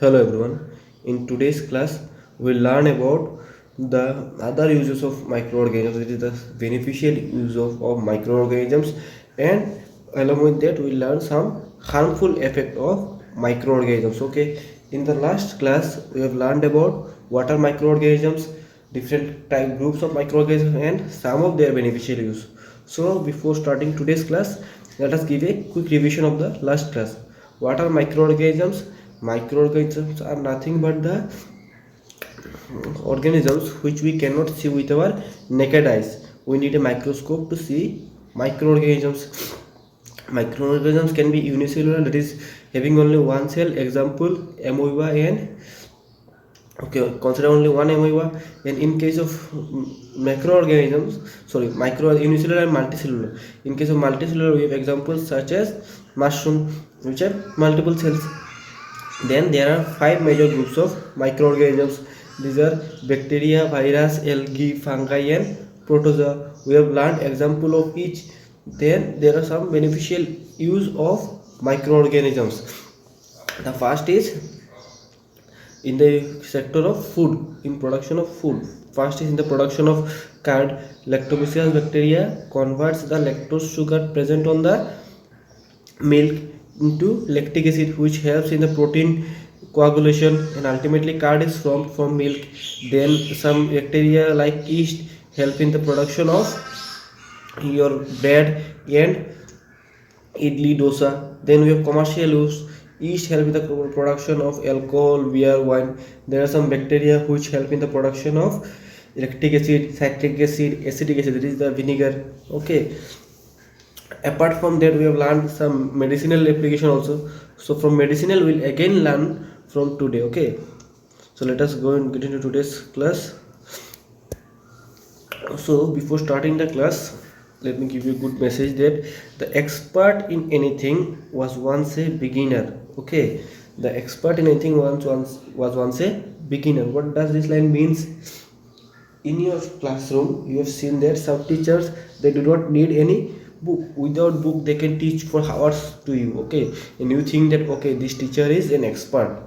Hello everyone. In today's class, we'll learn about the other uses of microorganisms, which is the beneficial use of microorganisms, and along with that, we'll learn some harmful effect of microorganisms. Okay. In the last class, we have learned about what are microorganisms, different type groups of microorganisms, and some of their beneficial use. So, before starting today's class, let us give a quick revision of the last class. What are microorganisms? Microorganisms are nothing but the organisms which we cannot see with our naked eyes. We need a microscope to see microorganisms. Microorganisms can be unicellular, that is having only one cell. Example, amoeba and consider only one amoeba. And in case of macroorganisms, micro unicellular and multicellular. In case of multicellular, we have examples such as mushroom, which have multiple cells. Then there are five major groups of microorganisms. These are bacteria, virus, algae, fungi, and protozoa. We have learned example of each. Then there are some beneficial use of microorganisms. The first is in the sector of food, in production of food. First is in the production of curd. Lactobacillus bacteria converts the lactose sugar present on the milk into lactic acid, which helps in the protein coagulation, and ultimately curd is formed from milk. Then some bacteria like yeast help in the production of your bread and idli dosa. Then we have commercial use. Yeast help in the production of alcohol, beer, wine. There are some bacteria which help in the production of lactic acid, citric acid, acetic acid, that is the vinegar. Okay. Apart from that, we have learned some medicinal application also. So from medicinal, we'll again learn from today. Okay. So let us go and get into today's class. So before starting the class, let me give you a good message that the expert in anything was once a beginner. Okay, the expert in anything was once a beginner. What does this line means? In your classroom, you have seen that some teachers, they do not need any book. Without book, they can teach for hours to you. Okay, and you think that okay, this teacher is an expert.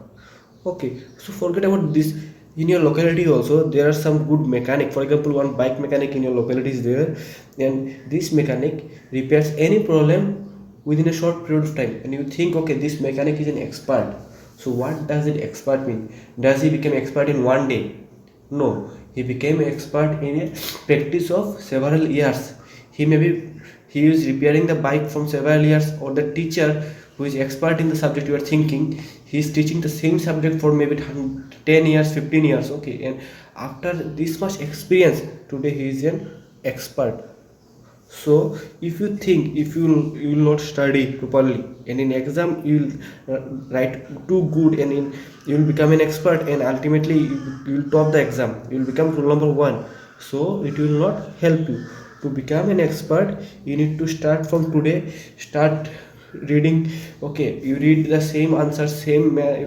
Okay, so forget about this. In your locality also, there are some good mechanic. For example, one bike mechanic in your locality is there, and this mechanic repairs any problem within a short period of time. And you think, okay, this mechanic is an expert. So what does it expert mean? Does he become expert in one day? No, he became expert in a practice of several years. He is repairing the bike from several years, or the teacher who is expert in the subject you are thinking, he is teaching the same subject for maybe 10 years, 15 years. Okay, and after this much experience, today he is an expert. So if you think, if you will not study properly, and in exam you will write too good, and you will become an expert, and ultimately you will top the exam, you will become rule number one. So it will not help you to become an expert. You need to start from today. Start reading. Okay, you read the same answer,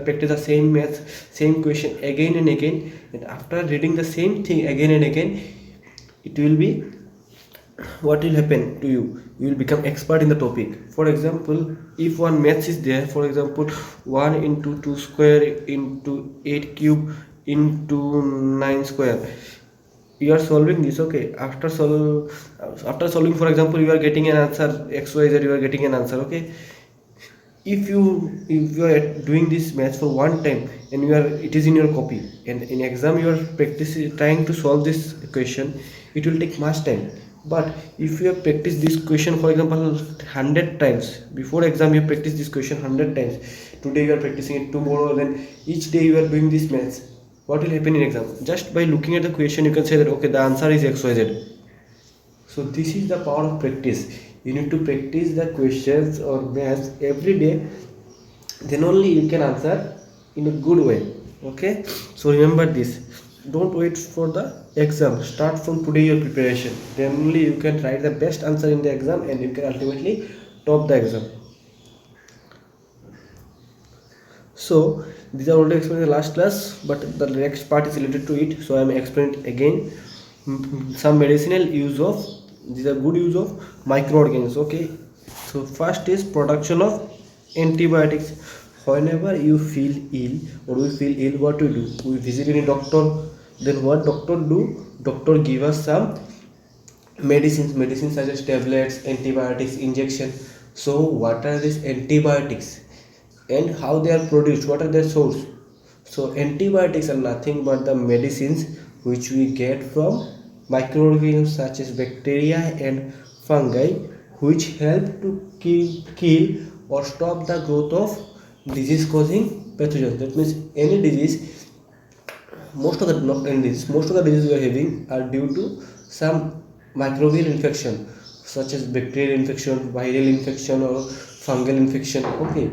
practice the same math, same question again and again, and after reading the same thing again and again, it will be, what will happen to you? You will become expert in the topic. For example, if one maths is there, for example, 1 into 2 square into 8 cube into 9 square, you are solving this. Okay, after solving, for example, you are getting an answer xyz, you are getting an answer. Okay, if you are doing this math for one time, and it is in your copy, and in exam you are practicing trying to solve this equation, it will take much time. But if you have practiced this question, for example, 100 times, before exam you practice this question 100 times, today you are practicing it, tomorrow, then each day you are doing this maths, what will happen in exam? Just by looking at the question, you can say that okay, the answer is xyz. So this is the power of practice. You need to practice the questions or maths every day, then only you can answer in a good way. Okay, so remember this. Don't wait for the exam. Start from today your preparation, then only you can write the best answer in the exam, and you can ultimately top the exam. So these are already explained in the last class, but the next part is related to it, so I am explaining again. Some medicinal use of, these are good use of microorganisms. Okay, so first is production of antibiotics. whenever you feel ill or we feel ill, what we do? We visit any doctor. Then what doctor do? Doctor give us some medicines such as tablets, antibiotics, injection. So what are these antibiotics and how they are produced? What are their source? So antibiotics are nothing but the medicines which we get from microorganisms such as bacteria and fungi, which help to kill or stop the growth of disease causing pathogens. That means any disease, most of the not any disease, most of the diseases we are having are due to some microbial infection such as bacterial infection, viral infection or fungal infection. Okay,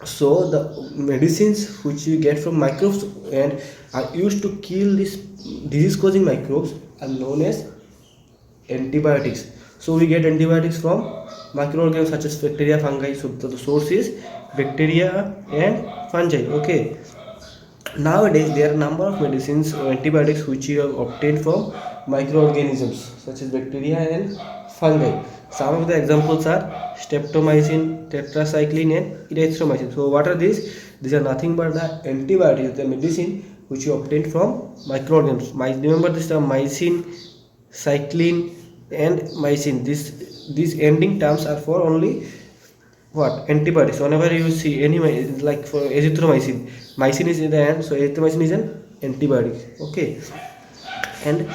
so the medicines which you get from microbes and are used to kill these disease causing microbes are known as antibiotics. So we get antibiotics from microorganisms such as bacteria, fungi. So the source is bacteria and fungi. Okay, nowadays there are number of medicines or antibiotics which you have obtained from microorganisms such as bacteria and fungi. Some of the examples are streptomycin, tetracycline and erythromycin. So what are these? These are nothing but the antibiotics, the medicine which you obtained from microorganisms. Remember this term mycin, cycline and mycin. These ending terms are for only what? Antibiotics. Whenever you see any like for azithromycin, mycin is in the end, so azithromycin is an antibiotic. Okay, and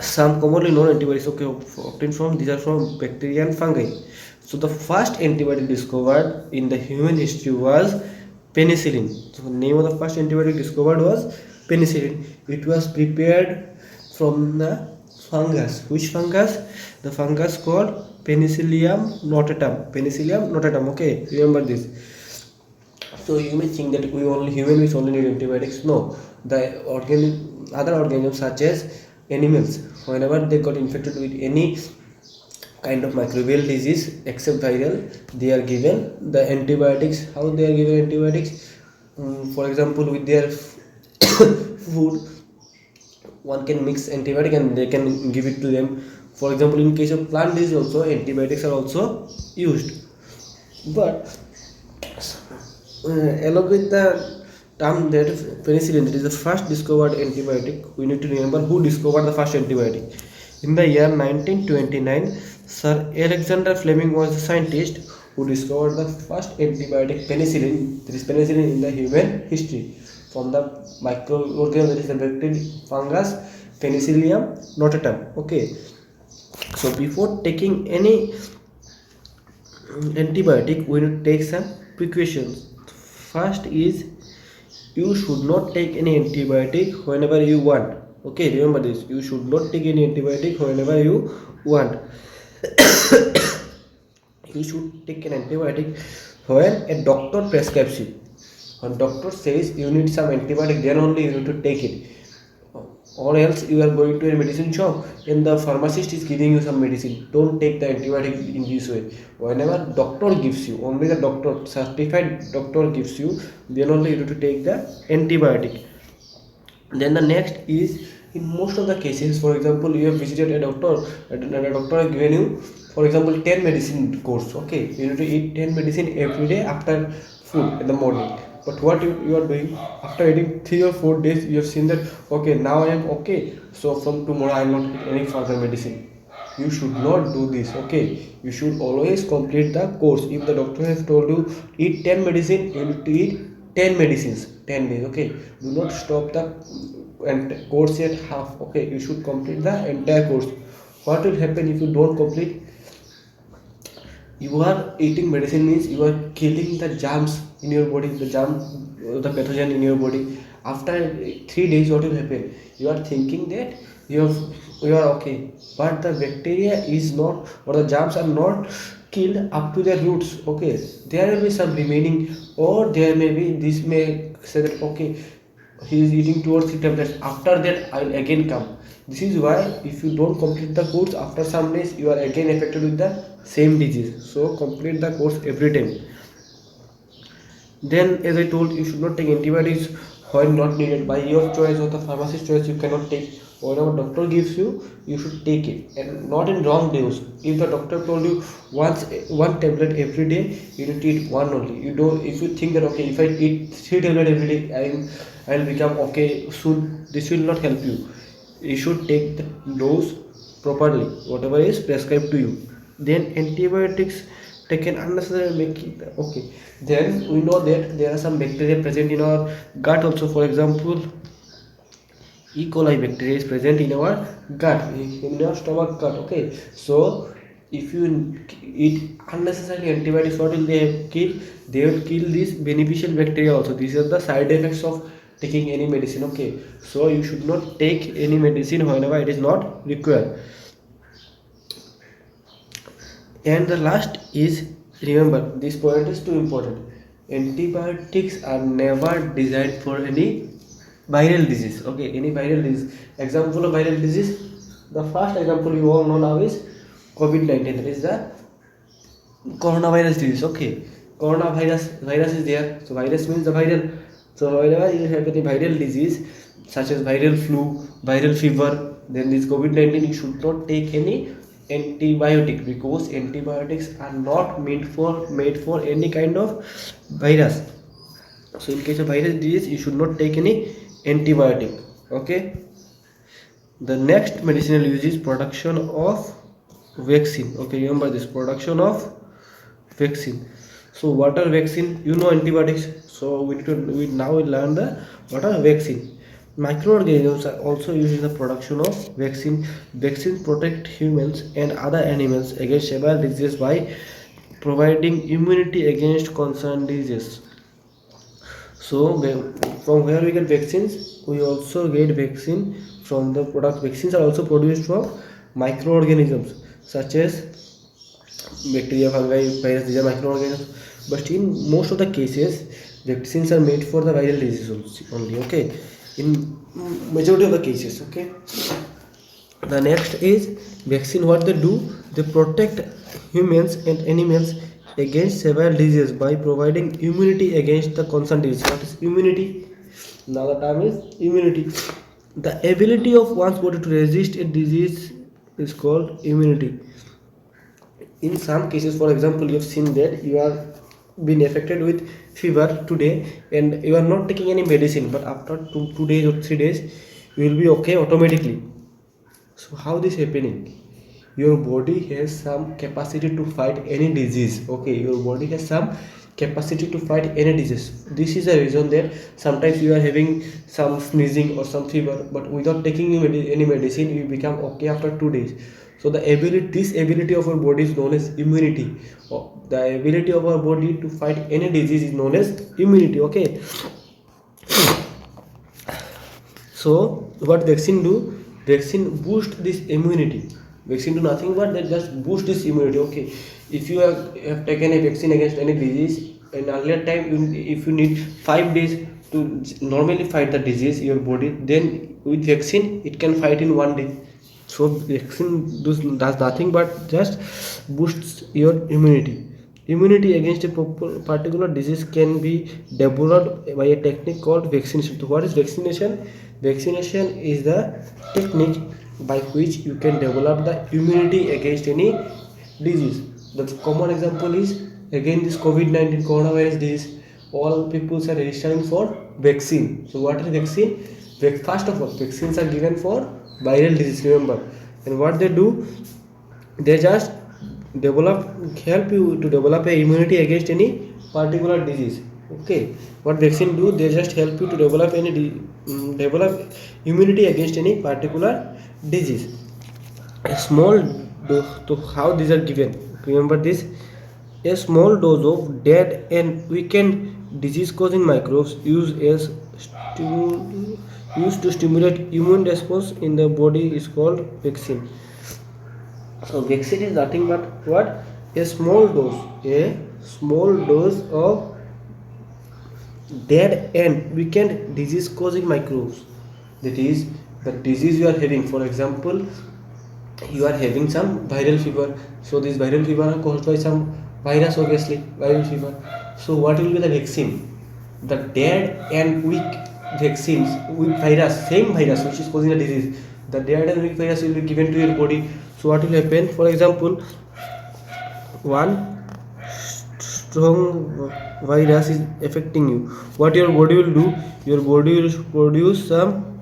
some commonly known antibiotics, okay, obtained from, these are from bacteria and fungi. So the first antibiotic discovered in the human history was penicillin. So the name of the first antibiotic discovered was penicillin. It was prepared from the fungus. Which fungus? The fungus called Penicillium notatum. Penicillium notatum. Okay, remember this. So you may think that human beings only need antibiotics. No, the other organisms such as animals, whenever they got infected with any kind of microbial disease except viral, they are given the antibiotics. How they are given antibiotics? For example, with their food, one can mix antibiotic and they can give it to them. For example, in case of plant disease also antibiotics are also used. But along with the term that penicillin, that is the first discovered antibiotic, we need to remember who discovered the first antibiotic. In the year 1929, Sir Alexander Fleming was the scientist who discovered the first antibiotic penicillin, that is penicillin in the human history, from the microorganism, that is the bacterial fungus Penicillium notatum. Okay, so before taking any antibiotic, we need to take some precautions. First is, you should not take any antibiotic whenever you want. Okay, remember this, you should not take any antibiotic whenever you want. You should take an antibiotic when a doctor prescribes you. When doctor says you need some antibiotic, then only you need to take it. Or else you are going to a medicine shop and the pharmacist is giving you some medicine. Don't take the antibiotic in this way. Whenever doctor gives you, only the doctor, certified doctor gives you, then only you need to take the antibiotic. Then the next is, in most of the cases, for example, you have visited a doctor and a doctor has given you, for example, 10 medicine course. Okay, you need to eat 10 medicine every day after food in the morning. But what you are doing, after eating 3 or 4 days, you have seen that okay, now I am okay, so from tomorrow I will not eat any further medicine. You should not do this. Okay, you should always complete the course. If the doctor has told you eat 10 medicine, you need to eat 10 medicines 10 days. Okay, do not stop the course at half. Okay, you should complete the entire course. What will happen if you don't complete? You are eating medicine means you are killing the germs in your body, the pathogen in your body. After 3 days, what will happen? You are thinking that you are okay, but the bacteria is not, or the germs are not killed up to their roots. Okay, there will be some remaining, or there may be, this may say that okay, he is eating 2 or 3 tablets, after that I will again come. This is why if you don't complete the course, after some days you are again affected with the same disease. So complete the course every time. Then, as I told, you should not take antibiotics when not needed. By your choice or the pharmacist choice, you cannot take. Whatever doctor gives you, you should take it, and not in wrong dose. If the doctor told you once one tablet every day, you need to eat one only. You don't. If you think that okay, if I eat three tablets every day, I'll become okay soon. This will not help you. You should take the dose properly, whatever is prescribed to you. Then antibiotics taken unnecessarily make it okay. Then we know that there are some bacteria present in our gut also. For example, E. coli bacteria is present in our gut, in our stomach gut. Okay, so if you eat unnecessarily antibiotics, what will they kill? They will kill these beneficial bacteria also. These are the side effects of taking any medicine. Okay, so you should not take any medicine whenever it is not required. And the last is, remember this point is too important, antibiotics are never designed for any viral disease. Okay, any viral disease. Example of viral disease, the first example you all know now is COVID-19, that is the coronavirus disease. Okay, virus is there, so virus means the viral. So whenever you have any viral disease such as viral flu, viral fever, then this COVID-19, you should not take any antibiotic, because antibiotics are not made for any kind of virus. So in case of viral disease, you should not take any antibiotic. Okay, the next medicinal use is production of vaccine. Okay, remember this, production of vaccine. So what are vaccine? You know antibiotics, so we now will learn the what are vaccine. Microorganisms are also used in the production of vaccine. Vaccines protect humans and other animals against several diseases by providing immunity against concerned diseases. So from where we get vaccines? We also get vaccine from the product. Vaccines are also produced from microorganisms such as bacteria, fungi, virus. These are microorganisms. But in most of the cases, vaccines are made for the viral diseases only. Okay, in majority of the cases. Okay, the next is vaccine. What they do? They protect humans and animals against several diseases by providing immunity against the concerned disease. What is immunity? Now the term is immunity. The ability of one's body to resist a disease is called immunity. In some cases, for example, you have seen that you are been affected with fever today and you are not taking any medicine, but after 2 days or 3 days you will be okay automatically. So how this happening? Your body has some capacity to fight any disease. Okay, your body has some capacity to fight any disease. This is the reason that sometimes you are having some sneezing or some fever, but without taking any medicine you become okay after 2 days. So this ability of our body is known as immunity. The ability of our body to fight any disease is known as immunity. Okay, so what vaccine do? Vaccine boost this immunity. Vaccine do nothing but they just boost this immunity. Okay, if you have taken a vaccine against any disease in earlier time, if you need 5 days to normally fight the disease, your body, then with vaccine it can fight in 1 day. So vaccine does nothing but just boosts your immunity. Immunity against a particular disease can be developed by a technique called vaccination. So what is vaccination? Vaccination is the technique by which you can develop the immunity against any disease. The common example is again this COVID-19 coronavirus disease. All people are registering for vaccine. So what is vaccine? First of all, vaccines are given for viral disease, remember. And what they do, they just help you to develop a immunity against any particular disease. Okay, what vaccine do? They just help you to develop develop immunity against any particular disease. A small dose, to how these are given, remember this, a small dose of dead and weakened disease causing microbes used to stimulate immune response in the body is called vaccine. So vaccine is nothing but what? A small dose of dead and weakened disease causing microbes. That is the disease you are having. For example, you are having some viral fever, so this viral fever are caused by some virus, obviously viral fever. So what will be the vaccine? The dead and weak vaccines with virus, same virus which is causing the disease, The dead and weak virus will be given to your body. So what will happen? For example, one strong virus is affecting you. What your body will do? Your body will produce some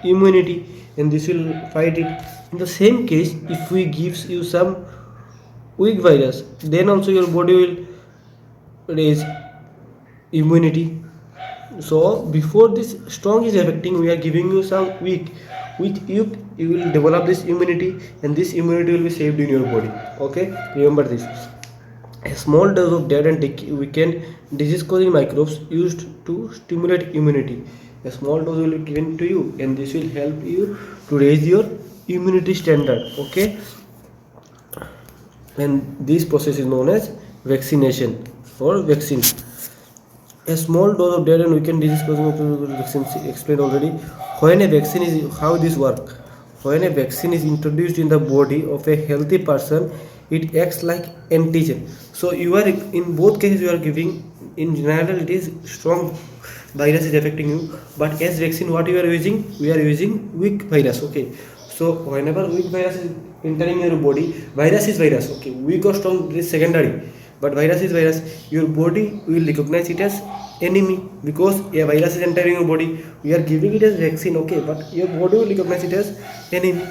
immunity, and this will fight it. In the same case, if we gives you some weak virus, then also your body will raise immunity. So before this strong is affecting, we are giving you some weak. With you will develop this immunity, and this immunity will be saved in your body. Okay, remember this. A small dose of dead and weakened disease causing microbes used to stimulate immunity. A small dose will be given to you, and this will help you to raise your immunity standard. Okay, and this process is known as vaccination or vaccine. A small dose of dead and weakened disease causing vaccine explained already. When a vaccine is, how this work? When a vaccine is introduced in the body of a healthy person, it acts like antigen. So you are in both cases you are giving. In general, it is strong virus is affecting you, but as vaccine, what you are using? We are using weak virus. Okay. So whenever weak virus is entering your body, virus is virus. Okay. Weak or strong is secondary, but virus is virus. Your body will recognize it as enemy because a virus is entering your body. We are giving it as vaccine. Okay, but your body will recognize it as enemy.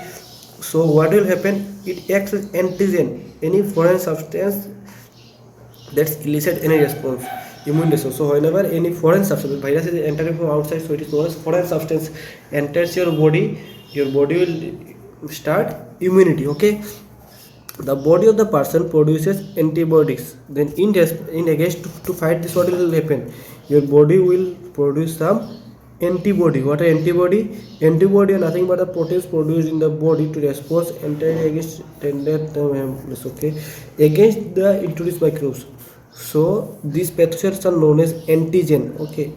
So what will happen? It acts as antigen, any foreign substance that's elicit any response, immune response. So whenever any foreign substance, virus is entering from outside, so it is known as foreign substance enters your body will start immunity. Okay, the body of the person produces antibodies. Then in against to fight this, what will happen? Your body will produce some antibody. What are antibody? Antibody are nothing but the proteins produced in the body to respond entirely against okay, against the introduced microbes. So these pathogens are known as antigen. Okay,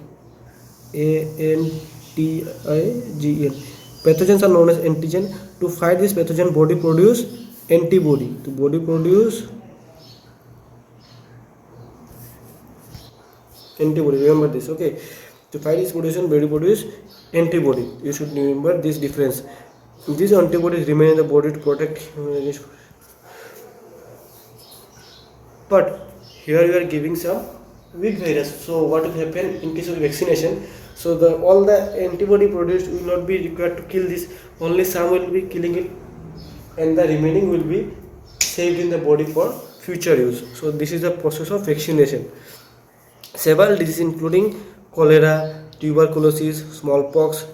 antigen. Pathogens are known as antigen. To fight this pathogen, body produce antibody. The body produce antibody. Remember this. Okay, to fight this pollution, body produce antibody. You should remember this difference. These antibodies remain in the body to protect. But here you are giving some weak virus. So what will happen in case of vaccination? So all the antibody produced will not be required to kill this. Only some will be killing it, and the remaining will be saved in the body for future use. So this is the process of vaccination. Several diseases including cholera, tuberculosis, smallpox,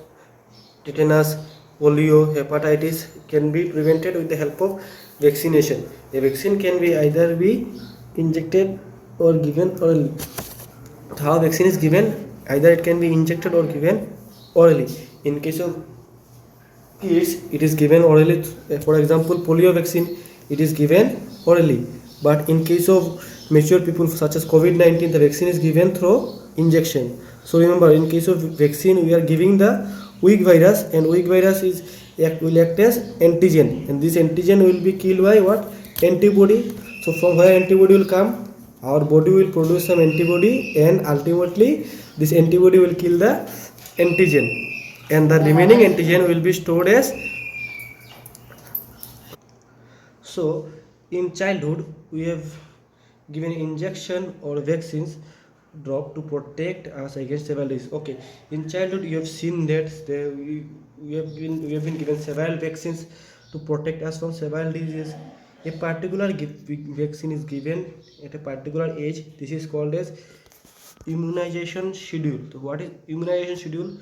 tetanus, polio, hepatitis can be prevented with the help of vaccination. A vaccine can be either be injected or given orally. How vaccine is given? Either it can be injected or given orally. In case of kids, it is given orally. For example, polio vaccine, it is given orally. But in case of mature people such as COVID-19, the vaccine is given through injection. So remember, in case of vaccine, we are giving the weak virus, and weak virus will act as antigen, and this antigen will be killed by what? Antibody. So from where antibody will come? Our body will produce some antibody, and ultimately this antibody will kill the antigen, and the remaining antigen will be stored as. So in childhood we have given injection or vaccines drop to protect us against several diseases. Okay, in childhood you have seen that we have been given several vaccines to protect us from several diseases. A particular vaccine is given at a particular age. This is called as immunization schedule. So what is immunization schedule?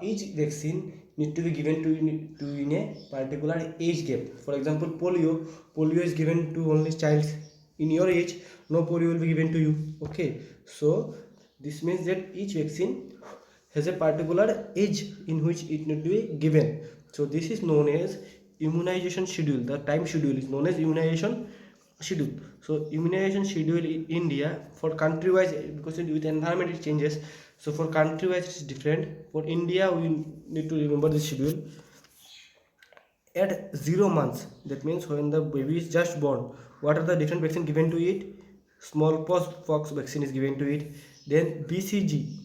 Each vaccine need to be given to in a particular age gap. For example, polio is given to only child in your age. No polio will be given to you. Okay, so this means that each vaccine has a particular age in which it need to be given. So this is known as immunization schedule. The time schedule is known as immunization schedule. So immunization schedule in India for country wise, because with environment it changes. So for country wise it's different. For India we need to remember this schedule. At 0 months, that means when the baby is just born, what are the different vaccine given to it? Smallpox vaccine is given to it. Then BCG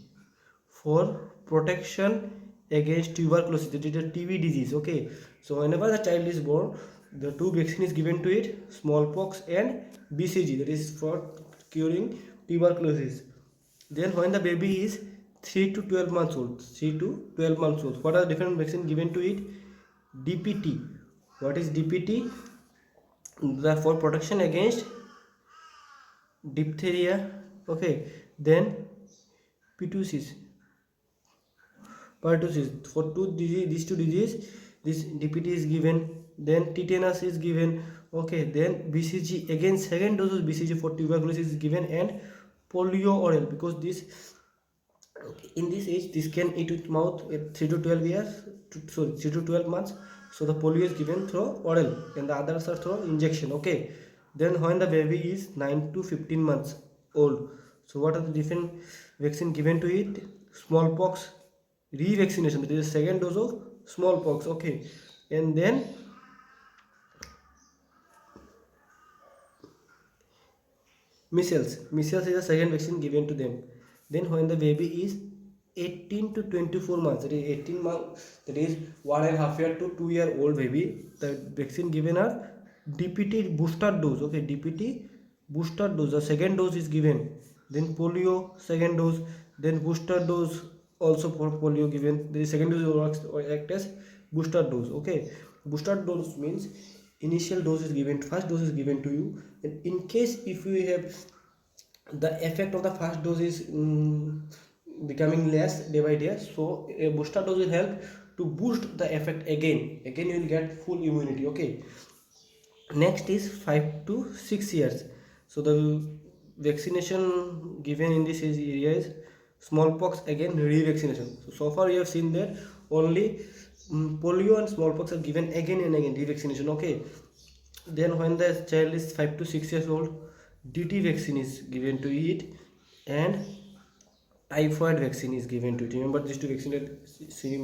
for protection against tuberculosis, that is the TB disease. Okay, so whenever the child is born, the two vaccine is given to it, smallpox and BCG, that is for curing tuberculosis. Then when the baby is 3 to 12 months old, 3 to 12 months old, what are the different vaccine given to it? DPT. What is DPT? The for protection against diphtheria. Okay, then pertussis. Pertussis for these two disease, this DPT is given. Then tetanus is given. Okay, then BCG, again second dose of BCG for tuberculosis is given, and polio oral, because this in this age this can eat with mouth at 3 to 12 years, sorry 3 to 12 months. So the polio is given through oral and the others are through injection. Okay, then when the baby is 9 to 15 months old, so what are the different vaccine given to it? Smallpox revaccination, that is the second dose of smallpox. Okay, and then measles is the second vaccine given to them. Then when the baby is 18 to 24 months, that is 18 months, that is 1.5 year to 2 year old baby, the vaccine given are DPT booster dose. Okay, DPT booster dose, the second dose is given. Then polio second dose, then booster dose also for polio given. The second dose works or act as booster dose. Okay, booster dose means initial dose is given, first dose is given to you, and in case if you have the effect of the first dose is becoming less day by day, so a booster dose will help to boost the effect again you will get full immunity. Okay, next is 5 to 6 years. So the vaccination given in this area is smallpox, again revaccination. So far we have seen that only polio and smallpox are given again and again revaccination. Okay, then when the child is 5 to 6 years old, DT vaccine is given to it, and typhoid vaccine is given to it. Remember these two vaccines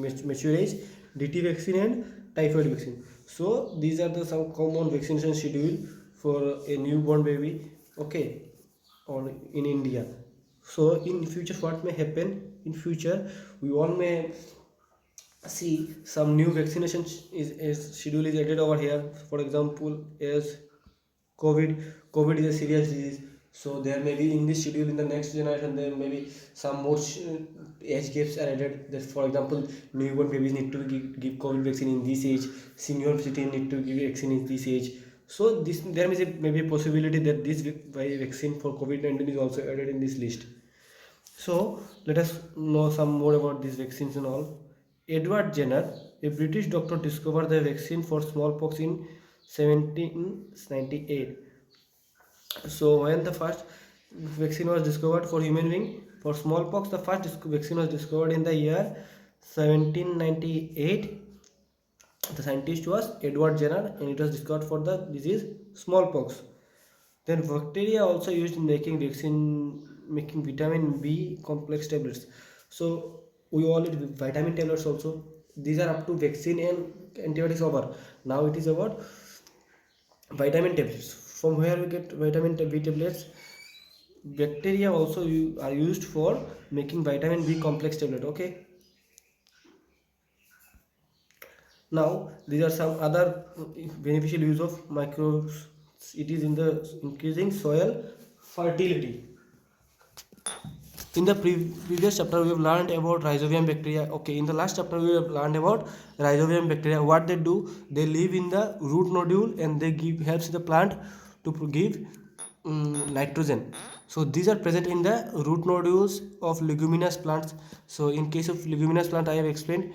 at mature age, DT vaccine and typhoid vaccine. So these are the some common vaccination schedule for a newborn baby. Okay, or in India. So in future what may happen in future, we all may see some new vaccination is schedule is added over here. For example, as COVID is a serious disease, so there may be in this schedule in the next generation there may be some more age gaps are added. That for example, newborn babies need to give COVID vaccine in this age, senior citizen need to give vaccine in this age. So this there is a maybe a possibility that this vaccine for COVID-19 is also added in this list. So let us know some more about these vaccines and all. Edward Jenner, a British doctor, discovered the vaccine for smallpox in 1798. So when the first vaccine was discovered for human being for smallpox, the first vaccine was discovered in the year 1798. The scientist was Edward Jenner, and it was discovered for the disease smallpox. Then bacteria also used in making making vitamin B complex tablets. So we all need vitamin tablets also. These are up to vaccine and antibiotics over. Now it is about vitamin tablets. From where we get vitamin B tablets? Bacteria also are used for making vitamin B complex tablet. Okay. Now these are some other beneficial use of microbes. It is in the increasing soil fertility. In the previous chapter we have learned about rhizobium bacteria. Okay, in the last chapter we have learned about rhizobium bacteria. What they do, they live in the root nodule and they helps the plant to give nitrogen. So these are present in the root nodules of leguminous plants. So in case of leguminous plant I have explained,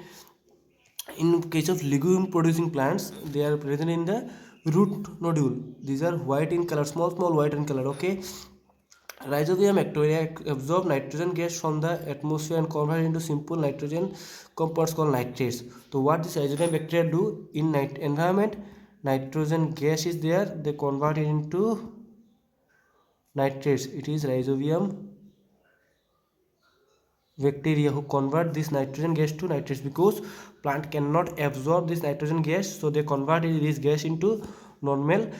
in case of legume producing plants they are present in the root nodule. These are white in color, small white in color. Okay, rhizobium bacteria absorb nitrogen gas from the atmosphere and convert it into simple nitrogen compounds called nitrates. So what this rhizobium bacteria do in environment, nitrogen gas is there, they convert it into nitrates. It is rhizobium bacteria who convert this nitrogen gas to nitrates, because plant cannot absorb this nitrogen gas, so they convert this gas into normal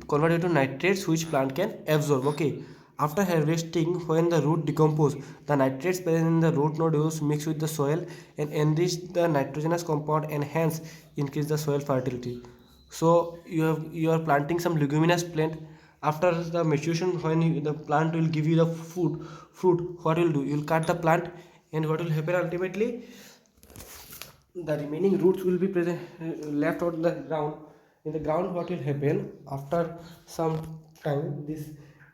convert it to nitrates which plant can absorb. Okay, After harvesting, when the root decompose, the nitrates present in the root nodules mix with the soil and enrich the nitrogenous compound and hence increase the soil fertility. So you are planting some leguminous plant. After the maturation, when the plant will give you the fruit, what will do? You will cut the plant, and what will happen ultimately? The remaining roots will be present left on the ground. In the ground, what will happen after some time? This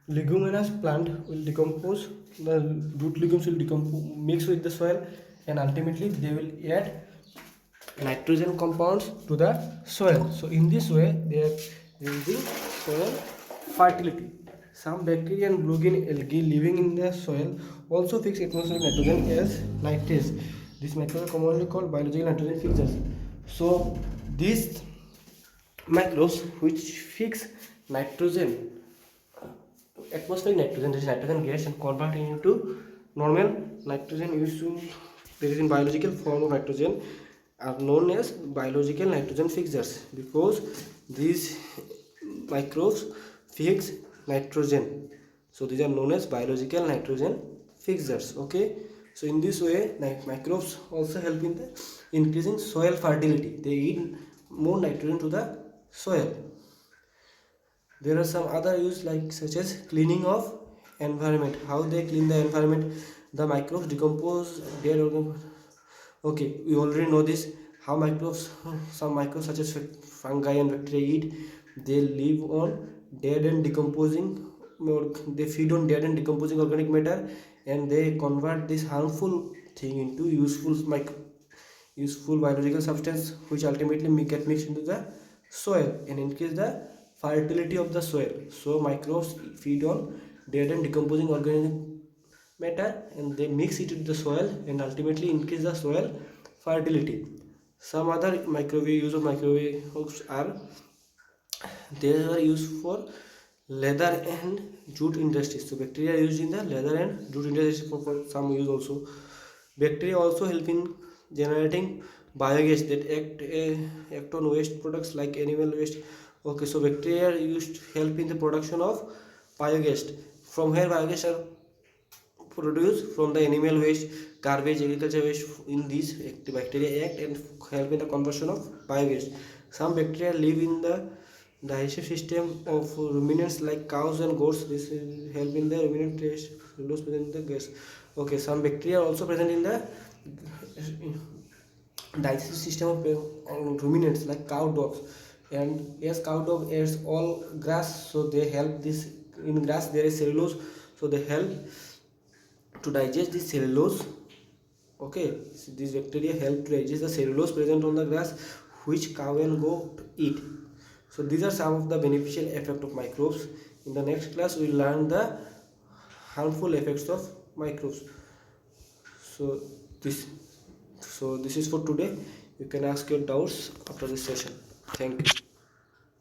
leguminous plant will decompose. The root legumes will decompose, mix with the soil, and ultimately they will add nitrogen compounds to the soil. So in this way they are using soil fertility. Some bacteria and blue-green algae living in the soil also fix atmospheric nitrogen as nitrates. These microbes are commonly called biological nitrogen fixers. So these microbes which fix nitrogen, atmospheric nitrogen, that is nitrogen gas, and convert it into normal nitrogen used to there is in biological form of nitrogen, are known as biological nitrogen fixers, because these microbes fix nitrogen. So these are known as biological nitrogen fixers. Okay, so in this way microbes also help in the increasing soil fertility. They eat more nitrogen to the soil. There are some other use like such as cleaning of environment. How they clean the environment? The microbes decompose dead organisms. Okay, we already know this. How microbes, some microbes such as fungi and bacteria eat. They live on dead and decomposing, or they feed on dead and decomposing organic matter, and they convert this harmful thing into useful biological substance, which ultimately get mixed into the soil and increase the fertility of the soil. So microbes feed on dead and decomposing organic matter, and they mix it with the soil and ultimately increase the soil fertility. Some other microwave use of microwaves are, they are used for leather and jute industries. So bacteria are used in the leather and jute industries for some use also. Bacteria also help in generating biogas that act on waste products like animal waste. Okay, so bacteria are used to help in the production of biogas. From where biogas are produced? From the animal waste, garbage, agriculture waste. In these bacteria act and help in the conversion of biogas. Some bacteria live in the digestive system of ruminants like cows and goats. This will help in the ruminant taste lose present in the gas. Okay, some bacteria are also present in the digestive system of ruminants like cow dogs. And yes, cow dog eats all grass, so they help this. In grass there is cellulose, so they help to digest the cellulose. Okay, so these bacteria help to digest the cellulose present on the grass, which cow and goat eat. So these are some of the beneficial effects of microbes. In the next class we will learn the harmful effects of microbes. So this this is for today. You can ask your doubts after this session. Thank you.